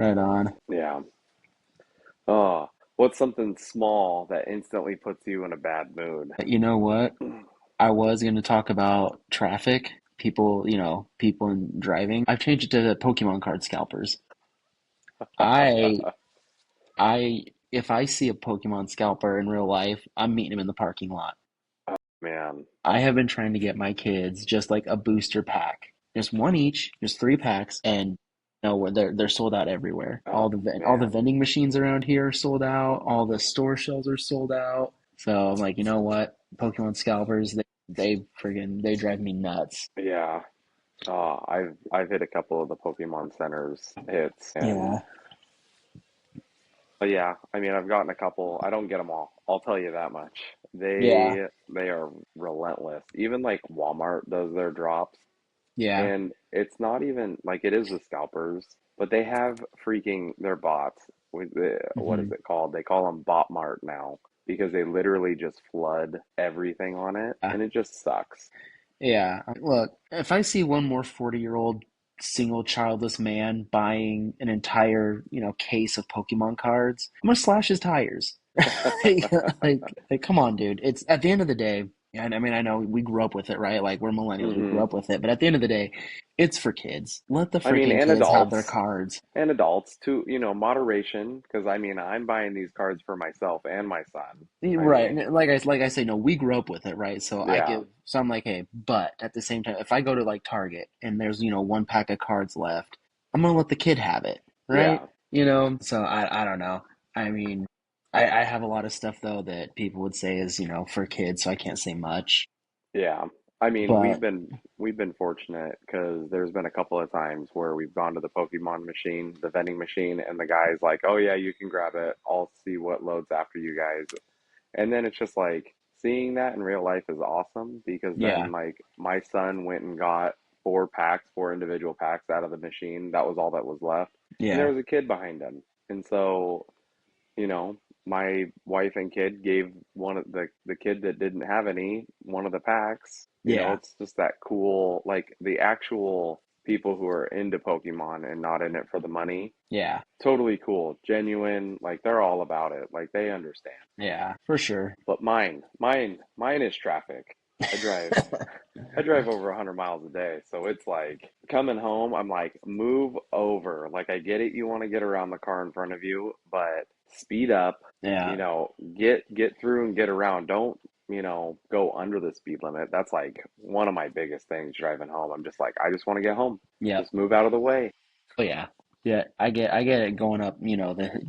Right on. Yeah. Oh, what's something small that instantly puts you in a bad mood? You know what? I was going to talk about traffic, people, people in driving. I've changed it to the Pokemon card scalpers. I, if I see a Pokemon scalper in real life, I'm meeting him in the parking lot. Man. I have been trying to get my kids just like a booster pack, just one each, just 3 packs, and no, they're sold out everywhere. Oh, All the man. vending machines around here are sold out. All the store shelves are sold out. So I'm like, you know what? Pokemon scalpers, they drive me nuts. Yeah. I've hit a couple of the Pokemon Centers hits, and Yeah, but yeah, I mean, I've gotten a couple. I don't get them all. I'll tell you that much. yeah, They are relentless. Even like Walmart does their drops, yeah. and it's not even like it is the scalpers, but they have freaking their bots. What is hmm it called? They call them Bot Mart now because they literally just flood everything on it, Yeah. and it just sucks. Yeah. Look, if I see one more 40-year-old single childless man buying an entire, case of Pokemon cards, I'm gonna slash his tires. Like, come on, dude. It's at the end of the day, and I mean, I know we grew up with it, right? Like, we're millennials, we grew hmm up with it, but at the end of the day, it's for kids. Let the I mean, freaking kids have their cards. and adults too, moderation, because I mean, I'm buying these cards for myself and my son. I Right. mean, And like I say, no, we grew up with it, right? yeah, So I'm like, hey, but at the same time, if I go to like Target and there's, one pack of cards left, I'm gonna let the kid have it, right? yeah, So I don't know. I mean, I have a lot of stuff though that people would say is, for kids, so I can't say much. yeah. I mean, But we've been fortunate because there's been a couple of times where we've gone to the Pokemon machine, the vending machine, and the guy's like, "Oh yeah, you can grab it. I'll see what loads after you guys." And then it's just like seeing that in real life is awesome because yeah, then like my son went and got 4 individual packs out of the machine. That was all that was left. And there yeah, was a kid behind him. And so, you know, my wife and kid gave one of the kid that didn't have any one of the packs. yeah, It's just that cool, like the actual people who are into Pokemon and not in it for the money. yeah, Totally cool, genuine, like they're all about it. Like they understand. yeah, for sure. But mine is traffic. I drive I drive over 100 miles a day, so it's like coming home, I'm like, move over. Like I get it, you want to get around the car in front of you, but speed up, Yeah, get through and get around. Don't, go under the speed limit. That's like one of my biggest things driving home. I'm just like, I just want to get home. yep. Just move out of the way. Oh yeah. Yeah, I get it going up,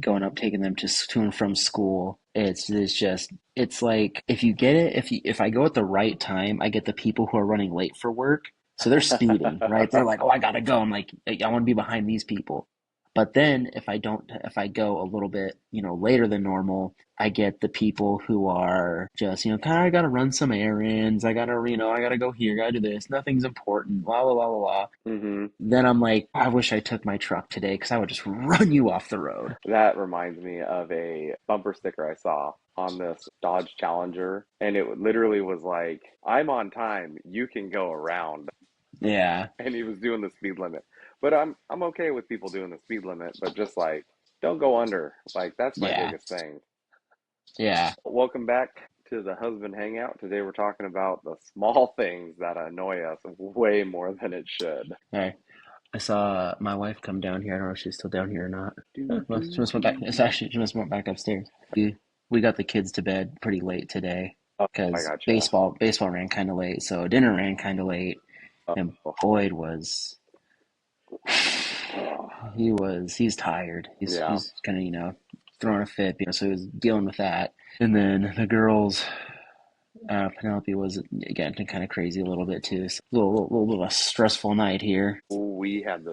going up taking them to and from school. It's just it's like if you get it if I go at the right time, I get the people who are running late for work. So they're speeding, right? They're like, "Oh, I gotta go." I'm like, I want to be behind these people. But then if I go a little bit, later than normal, I get the people who are just, kind of I gotta run some errands. I gotta go here, gotta do this. Nothing's important. Blah blah blah blah blah. hmm Then I'm like, I wish I took my truck today because I would just run you off the road. That reminds me of a bumper sticker I saw on this Dodge Challenger, and it literally was like, "I'm on time. You can go around." Yeah, And he was doing the speed limit. But I'm okay with people doing the speed limit, but just like don't go under. Like that's my yeah, biggest thing. yeah. Welcome back to the husband hangout. Today we're talking about the small things that annoy us way more than it should. Hey, I saw my wife come down here. I don't know if she's still down here or not. Do Well, she do must went back. It's do. actually she must went back upstairs. We got the kids to bed pretty late today Oh, I because gotcha. baseball ran kind of late, so dinner ran kind of late, and Oh, Boyd was oh, he's tired. yeah, He's kind of throwing a fit, so he was dealing with that. And then the girls. Penelope was again kind of crazy a little bit too. So little bit of a stressful night here. we had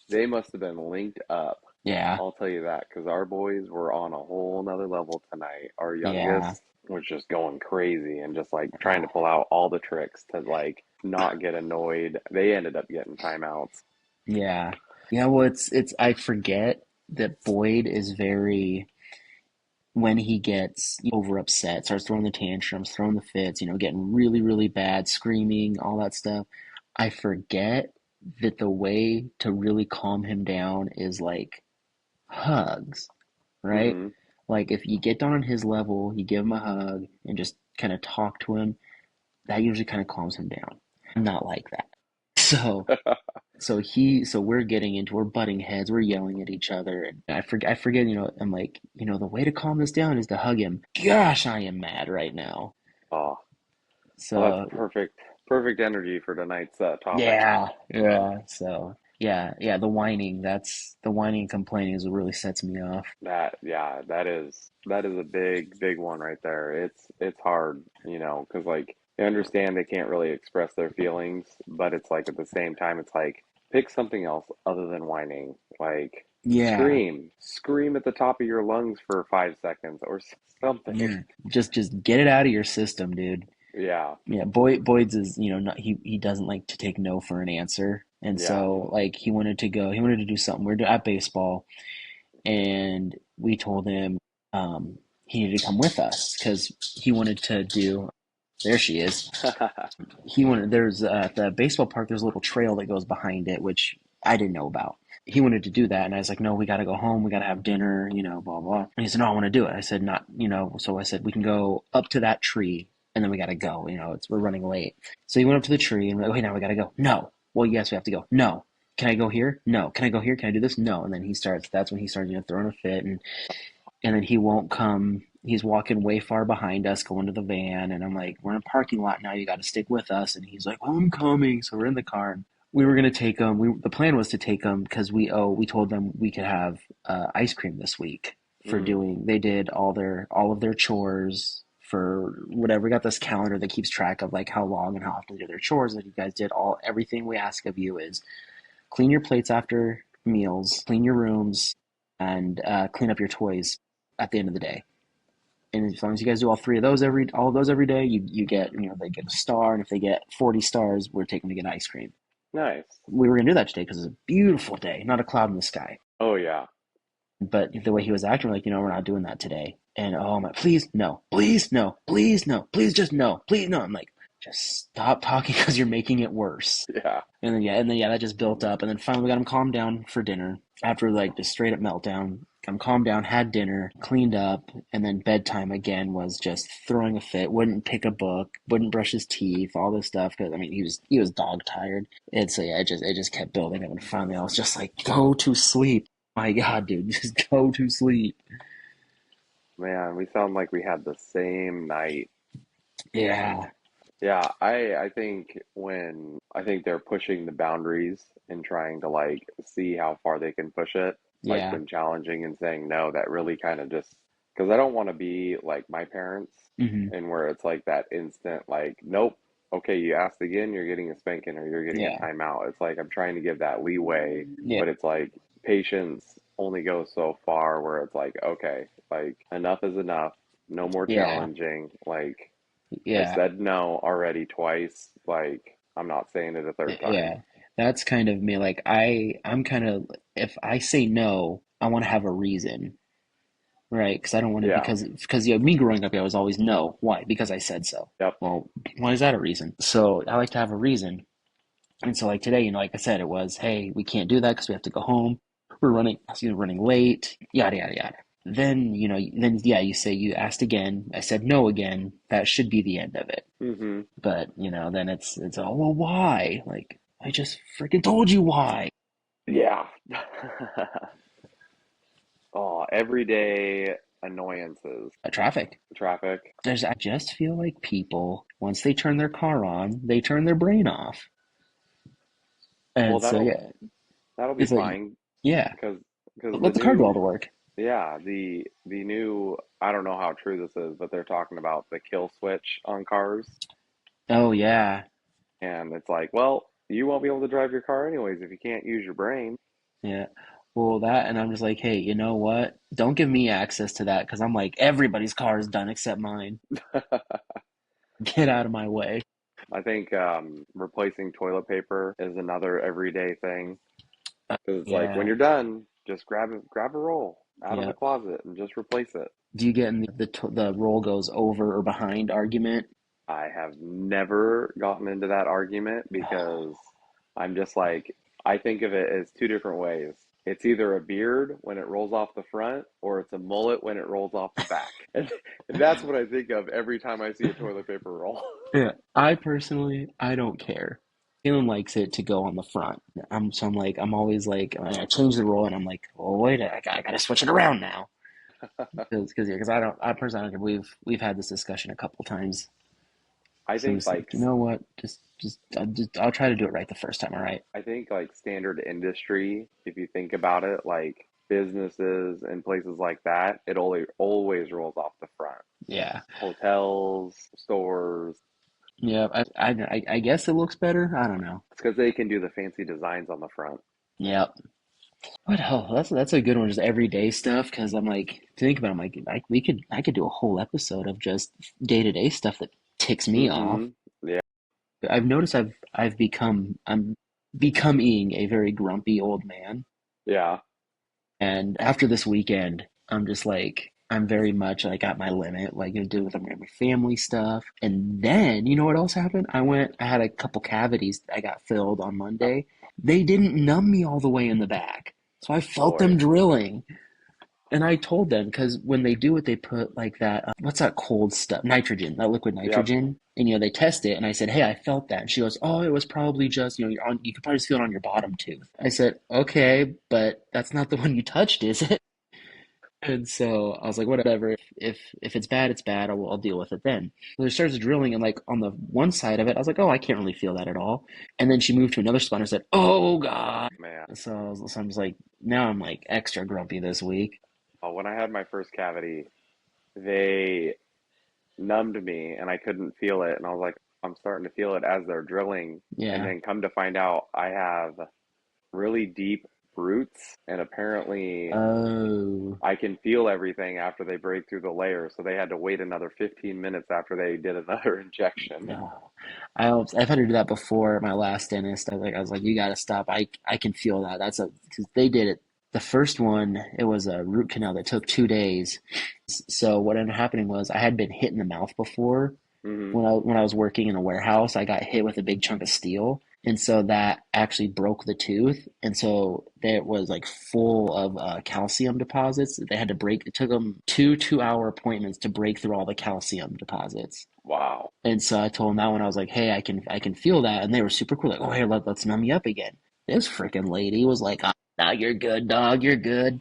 they must have been linked up. Yeah, I'll tell you that because our boys were on a whole nother level tonight. Our yeah, youngest was just going crazy and just like trying to pull out all the tricks to like not get annoyed. They ended up getting timeouts. yeah, yeah. Well, it's I forget that Boyd is very when he gets over upset, starts throwing the tantrums, throwing the fits, getting really bad, screaming, all that stuff. I forget that the way to really calm him down is like hugs, right? Mm-hmm. Like if you get down on his level, you give him a hug and just kind of talk to him, that usually kind of calms him down. I'm not like that. So we're butting heads, we're yelling at each other, and I forget, I'm like, the way to calm this down is to hug him. Gosh, I am mad right now. Oh, well, that's So perfect. Perfect energy for tonight's topic. yeah, yeah. So yeah, the whining and complaining is what really sets me off. Yeah, that is a big one right there. It's hard, because like they understand they can't really express their feelings, but it's like at the same time, it's like pick something else other than whining. Like Yeah, scream at the top of your lungs for 5 seconds or something. yeah. Just get it out of your system, dude. Yeah, Yeah, Boyd's is, not he doesn't like to take no for an answer. And yeah. so like he wanted to do something. We're at baseball and we told him he needed to come with us because he wanted to do there she is. He wanted there's at the baseball park there's a little trail that goes behind it which I didn't know about. He wanted to do that and I was like, no, we got to go home, we got to have dinner, blah blah. And he said, no, I want to do it. I said, not, so I said we can go up to that tree and then we got to go, we're running late. So he went up to the tree and we're like, okay, now we got to go. No. Well, yes, we have to go. No. Can I go here? No. Can I go here? Can I do this? No. And then that's when he starts, throwing a fit, and then he won't come. He's walking way far behind us, going to the van, and I'm like, "We're in a parking lot now. You got to stick with us." And he's like, "Well, I'm coming." So we're in the car. And we were gonna take him. The plan was to take him because we told them we could have ice cream this week for Mm, doing. They did all of their chores for whatever. We got this calendar that keeps track of like how long and how often they do their chores. And you guys did everything we ask of you is clean your plates after meals, clean your rooms, and clean up your toys at the end of the day. And as long as you guys do all of those every day, you get they get a star, and if they get 40 stars, we're taking them to get ice cream. nice. We were gonna do that today because it's a beautiful day, not a cloud in the sky. Oh yeah. But the way he was acting, we're like, we're not doing that today. And oh my, please no, please no, please no, please just no, please no. I'm like, just stop talking because you're making it worse. Yeah. And then that just built up, and then finally we got him calmed down for dinner after like just straight up meltdown. Got him calmed down, had dinner, cleaned up, and then bedtime again was just throwing a fit. Wouldn't pick a book, wouldn't brush his teeth, all this stuff. Because I mean, he was dog tired, and so yeah, it just kept building up, and finally I was just like, go to sleep. My God, dude, just go to sleep. Man, we sound like we had the same night. Yeah, Yeah, I think they're pushing the boundaries and trying to like see how far they can push it, like yeah, when challenging and saying no, that really kind of just because I don't want to be like my parents hmm, and where it's like that instant like nope, okay, you asked again, you're getting a spanking or you're getting a yeah, timeout. It's like I'm trying to give that leeway, yeah, but it's like patience only goes so far where it's like okay, like enough is enough, no more yeah, challenging, like I yeah. said no already twice. Like, I'm not saying it a third time. Yeah, that's kind of me. Like I'm kind of if I say no, I want to have a reason, right? Because I don't want to Yeah. because me growing up, I was always no. Why? Because I said so. Yep. Well, why is that a reason? So I like to have a reason. And so like today, like I said, it was, hey, we can't do that because we have to go home. We're running late. Yada yada yada. Then yeah, you say you asked again. I said no again. That should be the end of it. Mm-hmm. But then it's oh well why? Like I just freaking told you why. Yeah. Oh, everyday annoyances. Traffic. Traffic. I just feel like people once they turn their car on, they turn their brain off. Well, And so yeah, that'll be it's like fine yeah, because the let the car do all the new work. yeah, the new I don't know how true this is, but they're talking about the kill switch on cars Oh yeah, and it's like, well, you won't be able to drive your car anyways if you can't use your brain. yeah. Well, that and I'm just like, hey, you know what? Don't give me access to that because I'm like everybody's car is done except mine. Get out of my way. I think replacing toilet paper is another everyday thing. Because it's like when Yeah, you're done, just grab a roll out of yeah. the closet and just replace it. Do you get in the roll goes over or behind argument? I have never gotten into that argument because I'm just like I think of it as two different ways. It's either a beard when it rolls off the front or it's a mullet when it rolls off the back. And that's what I think of every time I see a toilet paper roll. Yeah, I personally, I don't care. Kaylin likes it to go on the front. I'm like, I'm always like, I change the roll, and I'm like, oh wait, I gotta switch it around now. Because I don't, I personally, don't care. We've had this discussion a couple times. I So I'm think just like, you know what? I'll try to do it right the first time. All right. like standard industry, if you think about it, like businesses and places like that, it only always rolls off the front. Yeah. Hotels, stores, Yeah. I guess it looks better. I don't know. it's because they can do the fancy designs on the front. Yeah. What hell? That's a good one. Just everyday stuff. Because I'm like, to think about, it, I'm like, I could do a whole episode of just day to day stuff that ticks me off. Mm-hmm. Yeah. I've noticed I'm becoming a very grumpy old man. Yeah. And after this weekend, I'm just like I'm very much like at my limit, like to do with my family stuff. And then you know what else happened? I had a couple cavities that I got filled on Monday. They didn't numb me all the way in the back. So I felt them Boy. drilling. And I told them because when they do it, they put like that, what's that cold stuff? Nitrogen, that liquid Yep. nitrogen. And they test it. And I said, hey, I felt that. And she goes, oh, it was probably just, you could probably just feel it on your bottom tooth. I said, okay, but that's not the one you touched, is it? And so I was like, whatever. If it's bad, it's bad. I'll deal with it then. So it starts drilling, and like on the one side of it, I was like, oh, I can't really feel that at all. And then she moved to another spot and said, oh God. Man. So I'm just like, now I'm like extra grumpy this week. When I had my first cavity, they numbed me and I couldn't feel it. And I was like, I'm starting to feel it as they're drilling. And Yeah. then come to find out, I have really deep roots. And apparently, Oh. I can feel everything after they break through the layer. So they had to wait another 15 minutes after they did another injection. No. I've had to do that before at my last dentist. I was like, you got to stop. I can feel that. That's a because they did it. The first one, it was a root canal that took 2 days. So what ended up happening was I had been hit in the mouth before Hmm. when I was working in a warehouse. I got hit with a big chunk of steel, and so that actually broke the tooth. And so it was like full of calcium deposits. They had to break. It took them 2 2-hour appointments to break through all the calcium deposits. Wow. And so I told them that one. I was like, "Hey, I can feel that," and they were super cool. Like, "Oh, hey, let's numb you up again." This freaking lady was like, "Oh, no, you're good, dog. You're good."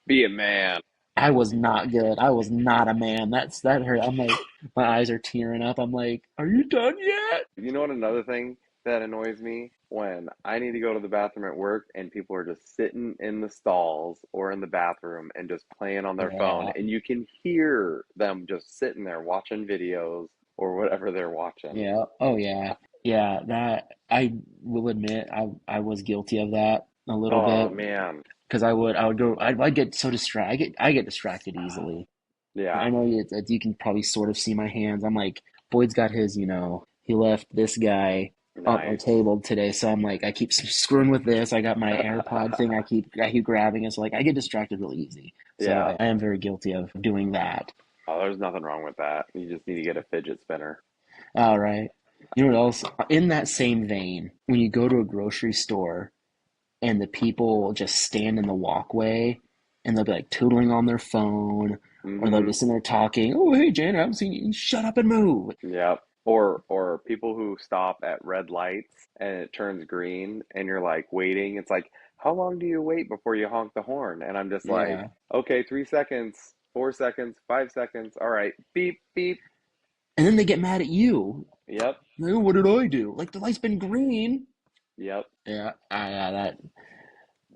Be a man. I was not good. I was not a man. That hurt. I'm like, my eyes are tearing up. I'm like, "Are you done yet?" You know what? Another thing that annoys me when I need to go to the bathroom at work and people are just sitting in the stalls or in the bathroom and just playing on their phone, Yeah, and you can hear them just sitting there watching videos or whatever they're watching. yeah. Oh yeah, yeah. That I will admit, I was guilty of that a little Oh bit man. because I'd get so distracted. I get distracted easily. Yeah. I know you can probably sort of see my hands. I'm like, Boyd's got his, he left this guy on my Nice. table today. So I'm like, I keep screwing with this. I got my AirPod thing. I keep grabbing it. So like, I get distracted really easy. So Yeah. I am very guilty of doing that. Oh, there's nothing wrong with that. You just need to get a fidget spinner. All right. You know what else? In that same vein, when you go to a grocery store and the people just stand in the walkway and they'll be like tootling on their phone or they'll Mm-hmm. be sitting there talking, oh, hey, Jan, I haven't seen you. Shut up and move. Yep. Or people who stop at red lights and it turns green and you're like waiting. It's like, how long do you wait before you honk the horn? And I'm just like, Yeah. okay, 3 seconds, 4 seconds, 5 seconds. All right, beep, beep. And then they get mad at you. Yep, Like, oh, what did I do? Like the light's been green. yep. Yeah, that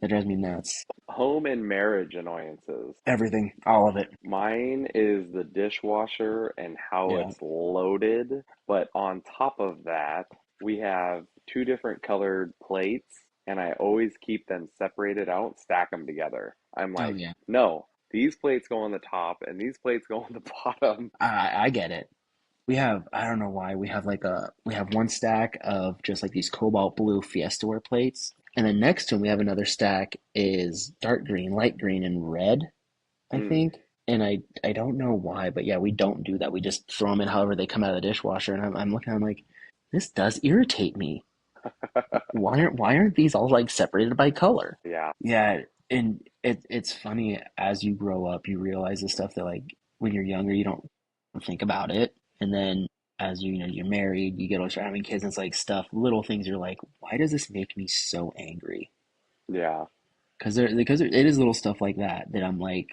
drives me nuts. Home and marriage annoyances. Everything, all of it. Mine is the dishwasher and how Yeah. it's loaded. But on top of that, we have two different colored plates, and I always keep them separated. I don't stack them together. I'm Oh like, yeah. no, these plates go on the top and these plates go on the bottom. I get it. I don't know why we have one stack of just like these cobalt blue Fiestaware plates, and then next to them we have another stack is dark green, light green, and red, I Mm, think. And I don't know why, but yeah, we don't do that. We just throw them in however they come out of the dishwasher. And I'm looking, I'm like, this does irritate me. Why aren't these all like separated by color? Yeah. Yeah, and it's funny as you grow up, you realize the stuff that like when you're younger you don't think about it, and then as you're married, you get older, start having kids, and it's like stuff, little things you're like, why does this make me so angry? Yeah. It is little stuff like that that I'm like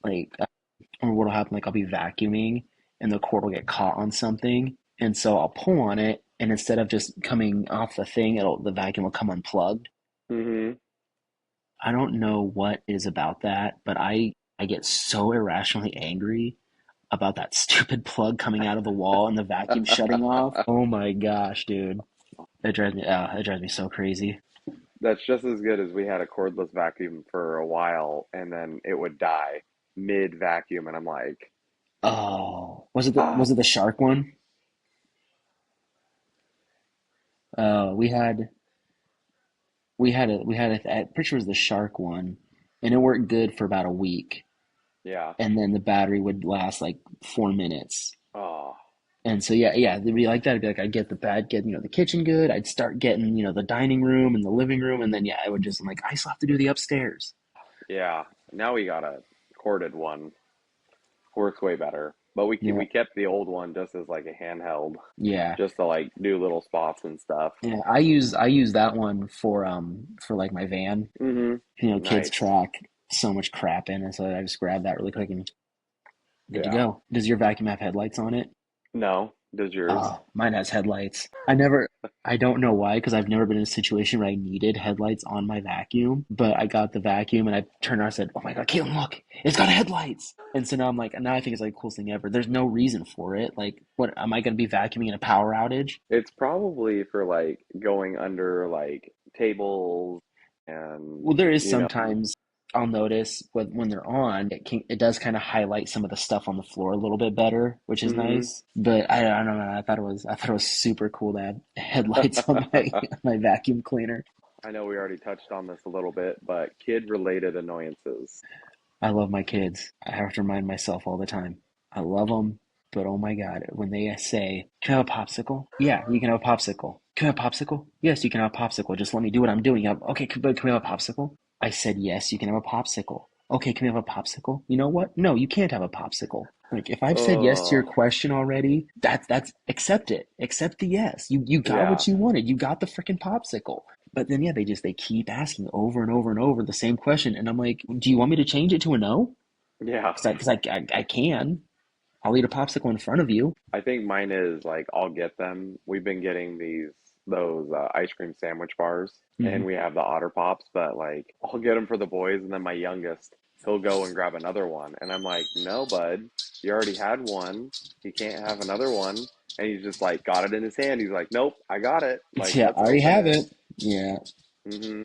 or what'll happen, like I'll be vacuuming and the cord will get caught on something, and so I'll pull on it, and instead of just coming off the thing, the vacuum will come unplugged. Hmm. I don't know what is about that, but I get so irrationally angry about that stupid plug coming out of the wall and the vacuum shutting off. Oh my gosh, dude. It drives me so crazy. That's just as good as we had a cordless vacuum for a while and then it would die mid vacuum and I'm like, Oh, was it the ah, was it the shark one? We had I'm pretty sure it was the shark one, and it worked good for about a week, yeah. and then the battery would last like 4 minutes. Oh, And so yeah, yeah, it'd be like that. It'd be like I'd get the kitchen good. I'd start getting the dining room and the living room, and then yeah, I would just, I'm like, I still have to do the upstairs. yeah. Now we got a corded one. Works way better. But Yeah, we kept the old one just as like a handheld, yeah, just to like do little spots and stuff. yeah. I use that one for like my van. Hmm. Kids Nice. track so much crap in, and so I just grab that really quick and good to Yeah. go. Does your vacuum have headlights on it? No. Does yours? Oh, mine has headlights. I don't know why, because I've never been in a situation where I needed headlights on my vacuum, but I got the vacuum and I turned around and said, "Oh my God, Caitlin, look, it's got headlights." And so now now I think it's like the coolest thing ever. There's no reason for it. Like, what am I going to be vacuuming in a power outage? It's probably for like going under like tables and Well, there is you know. sometimes I'll notice when they're on, it does kind of highlight some of the stuff on the floor a little bit better, which is Hmm. nice. But I don't know. I thought it was super cool to have headlights on my on my vacuum cleaner. I know we already touched on this a little bit, but kid related annoyances. I love my kids. I have to remind myself all the time. I love them, but oh my God, when they say, "Can I have a popsicle?" Yeah, you can have a popsicle. Can I have a popsicle? Yes, you can have a popsicle. Just let me do what I'm doing. Okay, but can we have a popsicle? I said, yes, you can have a popsicle. Okay, can we have a popsicle? You know what? No, you can't have a popsicle. Like, if I've said yes to your Oh, question already, that's accept it. Accept the yes. You got yeah, what you wanted. You got the freaking popsicle. But then yeah, they keep asking over and over and over the same question, and I'm like, do you want me to change it to a no? yeah. Because I can. I'll eat a popsicle in front of you. I think mine is like I'll get them. We've been getting those ice cream sandwich bars, and Hmm. we have the Otter Pops, but like I'll get them for the boys, and then my youngest, he'll go and grab another one, and I'm like, no, bud, you already had one. You can't have another one. And he's just like got it in his hand. He's like, nope, I got it. Like, Yeah, I let's already open have it. it. Yeah, Hmm.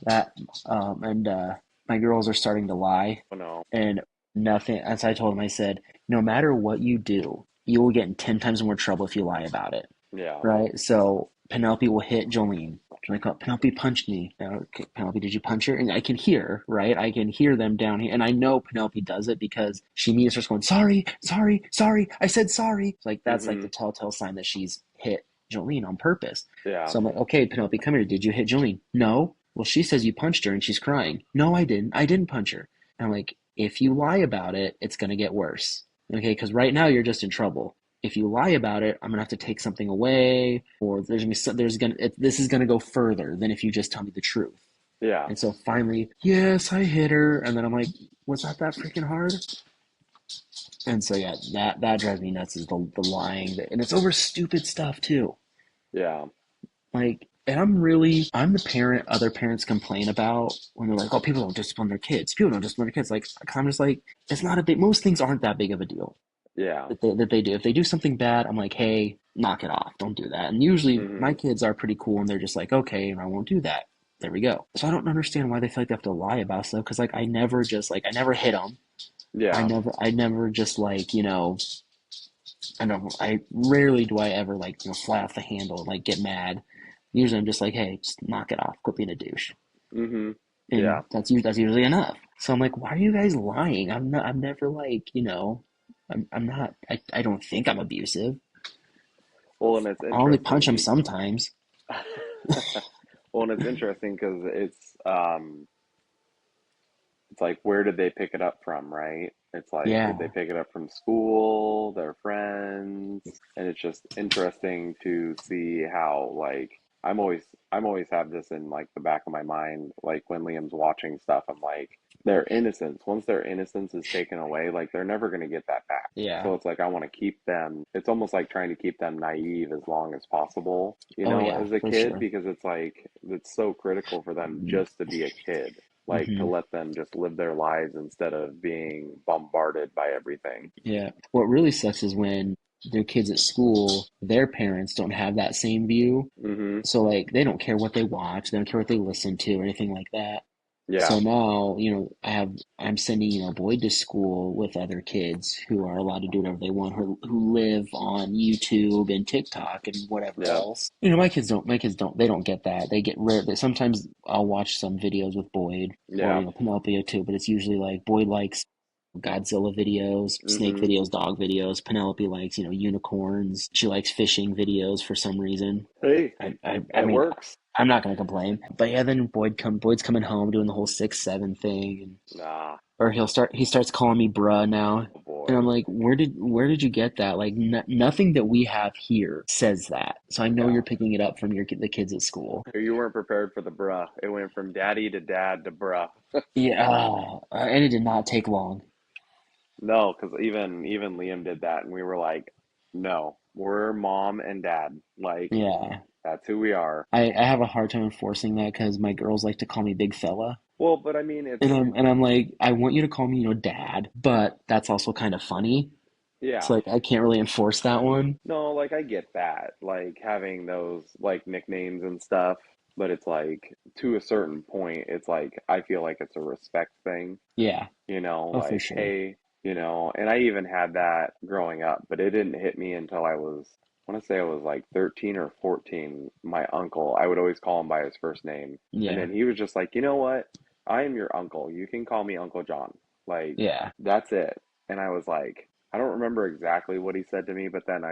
that and my girls are starting to lie, Oh no. and nothing. As I told them, I said, no matter what you do, you will get in 10 times more trouble if you lie about it. Yeah. Right? So Penelope will hit Jolene. Like, oh, Penelope punched me. Okay, Penelope, did you punch her? And I can hear, right? I can hear them down here. And I know Penelope does it because she immediately starts going, sorry, sorry, sorry. I said sorry. Like, that's like Hmm. the telltale sign that she's hit Jolene on purpose. Yeah. So I'm like, okay, Penelope, come here. Did you hit Jolene? No. Well, she says you punched her and she's crying. No, I didn't. I didn't punch her. And I'm like, if you lie about it, it's going to get worse. Okay, because right now you're just in trouble. If you lie about it, I'm gonna have to take something away, or this is gonna go further than if you just tell me the truth. Yeah. And so finally, yes, I hit her, and then I'm like, was that freaking hard? And so yeah, that drives me nuts, is the lying, and it's over stupid stuff too. Yeah. Like, and I'm the parent other parents complain about when they're like, oh, people don't discipline their kids. People don't discipline their kids. Like, I'm just like, it's not a big. Most things aren't that big of a deal Yeah. that they do. If they do something bad, I'm like, hey, knock it off. Don't do that. And usually my Hmm. kids are pretty cool and they're just like, okay, I won't do that. There we go. So I don't understand why they feel like they have to lie about stuff, because like I never hit them. Yeah. I never just like, I rarely do I ever like, fly off the handle and like get mad. Usually I'm just like, hey, just knock it off. Quit being a douche. Hmm. And Yeah. that's usually enough. So I'm like, why are you guys lying? I'm never like, I'm not, I don't think I'm abusive. Well, and it's I only interesting. punch him sometimes. Well, and it's interesting because it's like, where did they pick it up from, right? It's like, did they Yeah, pick it up from school, their friends? And it's just interesting to see how, like, I'm always have this in like the back of my mind, like when Liam's watching stuff, I'm like, their innocence, once their innocence is taken away, like they're never going to get that back. yeah. So it's like I want to keep them, it's almost like trying to keep them naive as long as possible, Oh yeah, as a for kid, sure. because it's like it's so critical for them just to be a kid, like to Hmm. let them just live their lives instead of being bombarded by everything. Yeah. What really sucks is when their kids at school, their parents don't have that same view. Mm-hmm. So like they don't care what they watch, they don't care what they listen to or anything like that. Yeah. So now, I'm sending, Boyd to school with other kids who are allowed to do whatever they want, who live on YouTube and TikTok and whatever Yeah. else. They don't get that. They get rare. Sometimes I'll watch some videos with Boyd or, Yeah. Penelope too, but it's usually like Boyd likes Godzilla videos, snake Mm-hmm. videos, dog videos. Penelope likes, unicorns. She likes fishing videos for some reason. Hey, I it mean, works. I'm not gonna complain. But yeah, then Boyd's coming home doing the whole 6'7" thing, and Nah. or he starts calling me bruh now, Oh and I'm boy. like, where did you get that? Like nothing that we have here says that. So I know Yeah. you're picking it up from the kids at school. You weren't prepared for the bruh. It went from daddy to dad to bruh. Yeah, and it did not take long. No, because even Liam did that, and we were like, no, we're mom and dad. Like Yeah, that's who we are. I have a hard time enforcing that because my girls like to call me big fella. Well, but I mean, And it's I'm like, I want you to call me, dad, but that's also kind of funny. yeah. So like I can't really enforce that one. No, like I get that, like having those like nicknames and stuff, but it's like to a certain point, it's like I feel like it's a respect thing, Yeah. Oh, for like sure. hey, and I even had that growing up, but it didn't hit me until I want to say I was like 13 or 14. My uncle, I would always call him by his first name, and Yeah. then he was just like, "You know what? I am your uncle. You can call me Uncle John." Like Yeah. that's it. And I was like, I don't remember exactly what he said to me, but then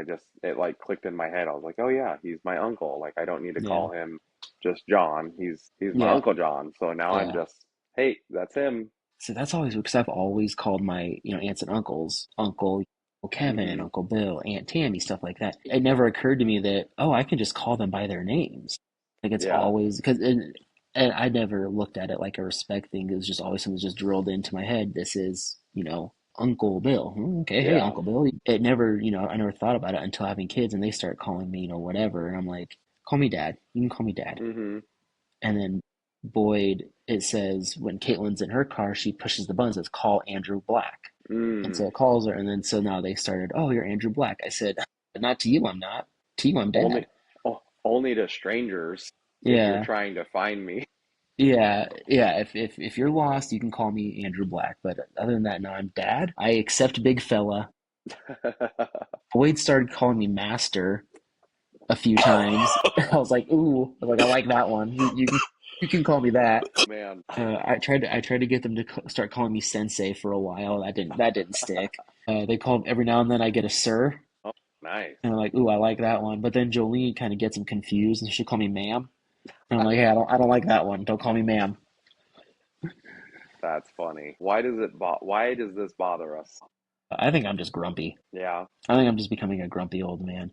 it like clicked in my head. I was like, oh yeah, he's my uncle. Like I don't need to Yeah. call him just John. He's my Yeah. Uncle John. So now I'm Yeah. just, hey, that's him. So that's always because I've always called my, aunts and uncles, Uncle Kevin, Hmm. Uncle Bill, Aunt Tammy, stuff like that. It never occurred to me that, oh, I can just call them by their names. Like it's Yeah. always and I never looked at it like a respect thing. It was just always something just drilled into my head. This is, Uncle Bill. Okay, hey, Yeah. Uncle Bill. It never, I never thought about it until having kids and they start calling me, whatever. And I'm like, call me dad. You can call me dad. Hmm. And then Boyd, it says when Caitlin's in her car, she pushes the button, it says call Andrew Black. And Mm. so it calls her. And then so now they started, oh, you're Andrew Black. I said, not to you, I'm not. To you, I'm Only, dad. oh, only to strangers if you're Yeah. trying to find me. Yeah. Yeah. If you're lost, you can call me Andrew Black. But other than that, no, I'm dad. I accept big fella. Boyd started calling me master a few times. I was like, ooh, I was like, I like that one. You can call me that. Man. I tried to get them to start calling me sensei for a while. That didn't stick. They called every now and then I get a sir, Oh, nice. and I'm like, ooh, I like that one. But then Jolene kind of gets them confused, and she call me ma'am, and I'm like, hey, I don't like that one. Don't call me ma'am. That's funny. Why does this bother us? I think I'm just grumpy. Yeah. I think I'm just becoming a grumpy old man.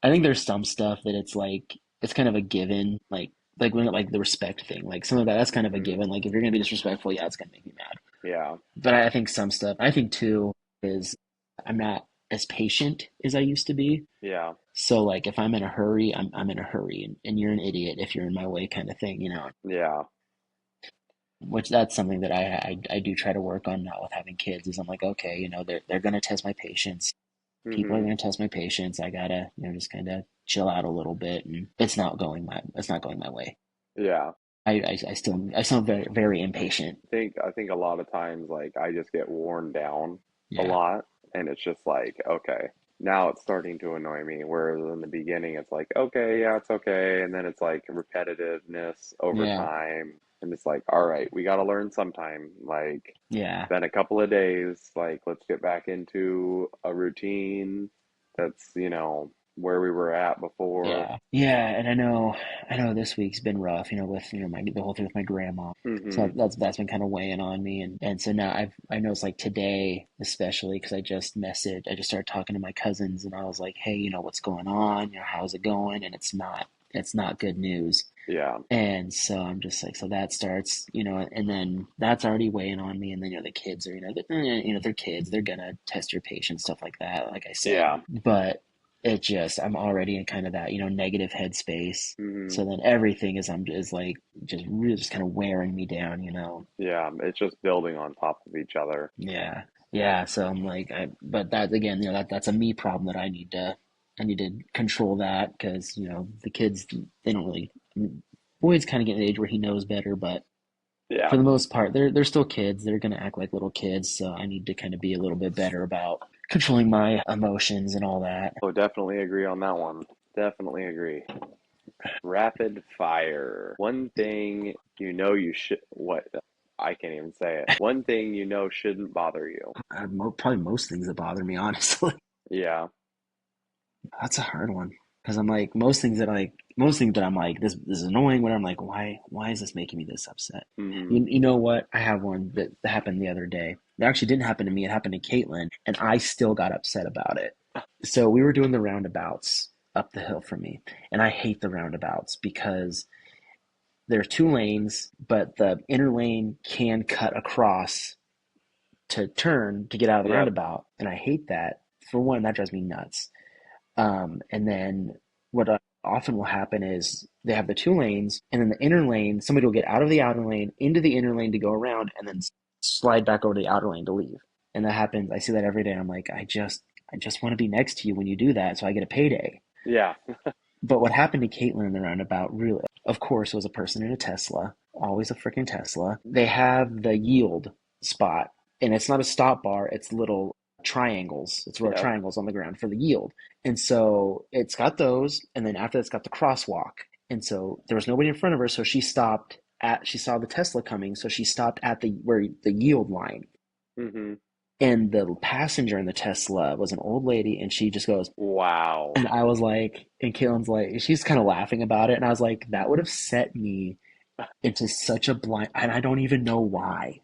I think there's some stuff that it's kind of a given, like when like the respect thing, like some of that's kind of a Hmm. given. Like if you're gonna be disrespectful, yeah, it's gonna make me mad. Yeah. But I think some stuff, I think too, is I'm not as patient as I used to be. Yeah. So like if I'm in a hurry, I'm in a hurry, and you're an idiot if you're in my way, kind of thing, Yeah. Which that's something that I do try to work on now with having kids. Is I'm like, okay, they're gonna test my patience. People are Hmm. gonna test my patience. I gotta just kind of chill out a little bit, and it's not going my way. Yeah. I still am very very impatient. I think a lot of times like I just get worn down a Yeah, lot, and it's just like, okay, now it's starting to annoy me. Whereas in the beginning it's like, okay, yeah, it's okay, and then it's like repetitiveness over yeah, time, and it's like, all right, we got to learn sometime. Like yeah, it's been a couple of days, like let's get back into a routine that's, where we were at before. Yeah. Yeah, and I know this week's been rough, with my the whole thing with my grandma. So Hmm. that's been kind of weighing on me, and so now I know it's like today especially because I just started talking to my cousins and I was like, hey, what's going on? How's it going? And it's not good news. Yeah. And so I'm just like, so that starts, and then that's already weighing on me. And then, the kids are, they're kids, they're gonna test your patience, stuff like that, like I said. Yeah. But I'm already in kind of that, negative headspace. Hmm. So then everything is like, just really just kind of wearing me down. Yeah. It's just building on top of each other. Yeah. Yeah. So I'm like, but that again, that's a me problem that I need to control that because, the kids, they don't really, Boyd's kind of getting to the age where he knows better, but Yeah. for the most part, they're still kids. They're gonna act like little kids, so I need to kind of be a little bit better about controlling my emotions and all that. Oh, definitely agree on that one. Definitely agree. Rapid fire. One thing you know you should, what? I can't even say it. One thing you know shouldn't bother you. Probably most things that bother me, honestly. Yeah. That's a hard one because I'm like most things that I'm like this is annoying. When I'm like, why is this making me this upset? Hmm. You know what? I have one that happened the other day. It actually didn't happen to me. It happened to Caitlin, and I still got upset about it. So we were doing the roundabouts up the hill from me, and I hate the roundabouts because there are two lanes, but the inner lane can cut across to turn to get out of the Yep. roundabout, and I hate that. For one, that drives me nuts. And then what often will happen is they have the two lanes, and then the inner lane, somebody will get out of the outer lane into the inner lane to go around, and then slide back over to the outer lane to leave. And that happens. I see that every day. And I'm like, I just want to be next to you when you do that, so I get a payday. Yeah. But what happened to Caitlin in the roundabout, really, of course, was a person in a Tesla, always a freaking Tesla. They have the yield spot, and it's not a stop bar, it's little triangles. It's little Yep. triangles on the ground for the yield. And so it's got those, and then after that's got the crosswalk. And so there was nobody in front of her, so she saw the Tesla coming, so she stopped at the yield line. Hmm. And the passenger in the Tesla was an old lady, and she just goes, Wow. and I was like, and Caitlin's like, she's kind of laughing about it. And I was like, that would have set me into such a blind, and I don't even know why.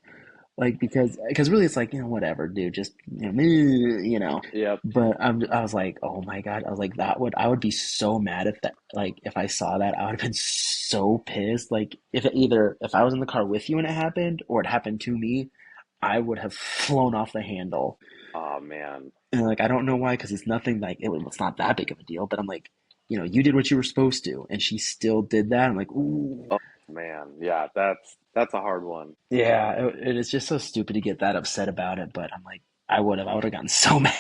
Like, because really it's like, whatever, dude, just, meh, Yep. but I was like, oh my God. I was like, I would be so mad if that, like, if I saw that, I would have been so pissed. Like, if I was in the car with you and it happened, or it happened to me, I would have flown off the handle. Oh man. And like, I don't know why, because it's nothing like it's not that big of a deal. But I'm like, you did what you were supposed to, and she still did that. I'm like, ooh, Oh man. Yeah, that's a hard one. yeah. It is just so stupid to get that upset about it. But I'm like, I would have gotten so mad.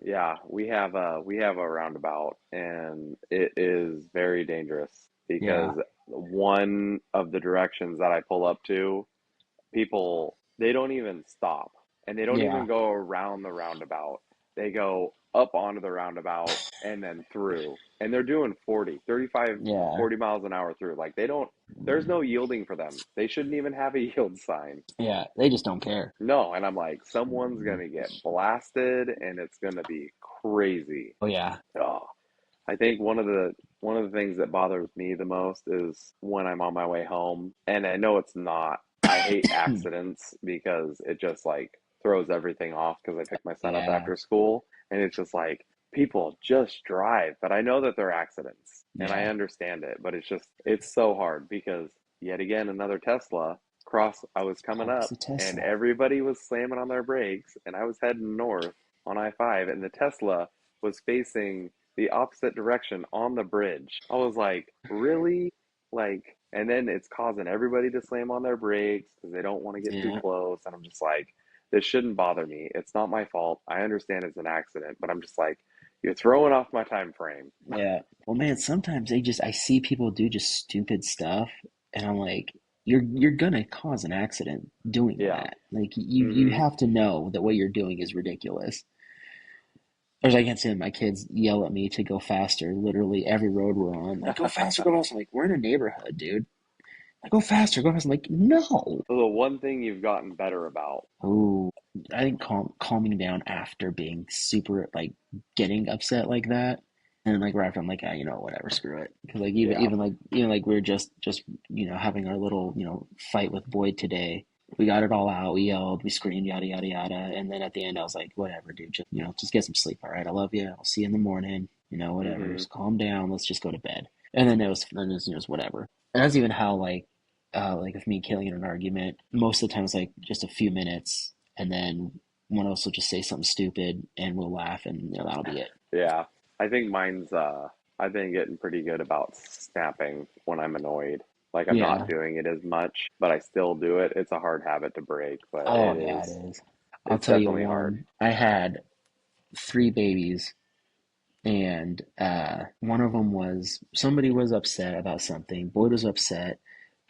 Yeah, we have a roundabout and it is very dangerous Yeah, because one of the directions that I pull up to, people they don't even stop and they don't yeah, even go around the roundabout. They go up onto the roundabout and then through. And they're doing 40, 35, yeah, 40 miles an hour through. Like they don't there's no yielding for them. They shouldn't even have a yield sign. yeah. They just don't care. No, and I'm like, someone's gonna get blasted and it's gonna be crazy. Oh yeah, Oh, I think one of the things that bothers me the most is when I'm on my way home, and I know it's not. I hate accidents because it just like throws everything off because I pick my son up yeah, after school, and it's just like people just drive, but I know that they're accidents, and I yeah. understand it, but it's so hard because yet again another Tesla cross. I was coming Always up, a and Tesla. everybody was slamming on their brakes, and I was heading north on I-5, and the Tesla was facing the opposite direction on the bridge. I was like, really? Like, and then it's causing everybody to slam on their brakes because they don't want to get too Yeah, close. And I'm just like, this shouldn't bother me. It's not my fault. I understand it's an accident, but I'm just like, you're throwing off my time frame. yeah. Well, man, sometimes I see people do just stupid stuff, and I'm like, you're gonna cause an accident doing Yeah. that. Like you Mm-hmm. have to know that what you're doing is ridiculous. Or as I can see my kids yell at me to go faster, literally every road we're on. Like, go faster, go faster. I'm like, we're in a neighborhood, dude. Like, go faster, go faster. I'm like, no. So the one thing you've gotten better about. Oh, I think calming down after being super, like, getting upset like that. And like right after, I'm like, ah, whatever, screw it. Because like Yeah. even like we are just having our little fight with Boyd today. We got it all out. We yelled, we screamed, yada yada yada. And then at the end, I was like, whatever, dude. Just get some sleep. All right, I love you. I'll see you in the morning. Whatever. Mm-hmm. Just calm down. Let's just go to bed. And then it was whatever. And that's even how like with me killing in an argument. Most of the time, it's like just a few minutes, and then one of us will just say something stupid, and we'll laugh, and that'll be it. Yeah. I think mine's I've been getting pretty good about snapping when I'm annoyed. Like I'm not Yeah. doing it as much, but I still do it. It's a hard habit to break, but Oh yeah, it is. I'll it's tell you definitely hard. one. I had three babies, and one of them was somebody was upset about something. Boyd was upset.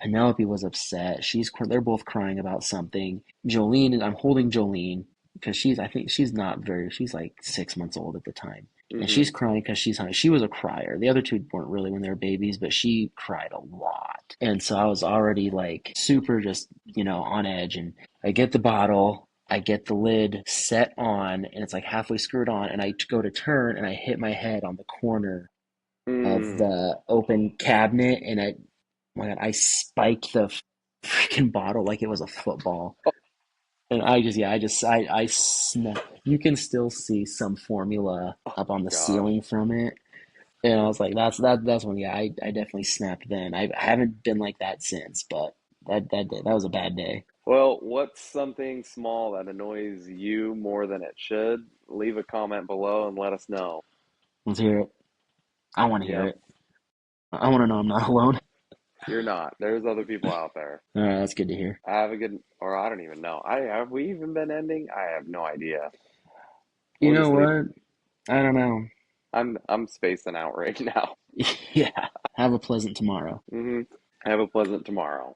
Penelope was upset. They're both crying about something. I'm holding Jolene because I think she's like 6 months old at the time. And Mm-hmm. she's crying because she's hungry. She was a crier. The other two weren't really when they were babies, but she cried a lot. And so I was already like super just, on edge. And I get the bottle, I get the lid set on, and it's like halfway screwed on. And I go to turn and I hit my head on the corner of Mm. the open cabinet, and oh my God, I spiked the freaking bottle like it was a football. Oh And I snapped. You can still see some formula up on the gosh. ceiling from it. And I was like, that's when, yeah, I definitely snapped then. I haven't been like that since, but that was a bad day. Well, what's something small that annoys you more than it should? Leave a comment below and let us know. Let's hear it. I want to hear Yep, it. I want to know I'm not alone. you're not. There's other people out there. All right, that's good to hear. I have a good, or I don't even know. I have we even been ending? I have no idea. You We'll know just leave. what? I don't know. I'm spacing out right now. Yeah. Have a pleasant tomorrow. Hmm. Have a pleasant tomorrow.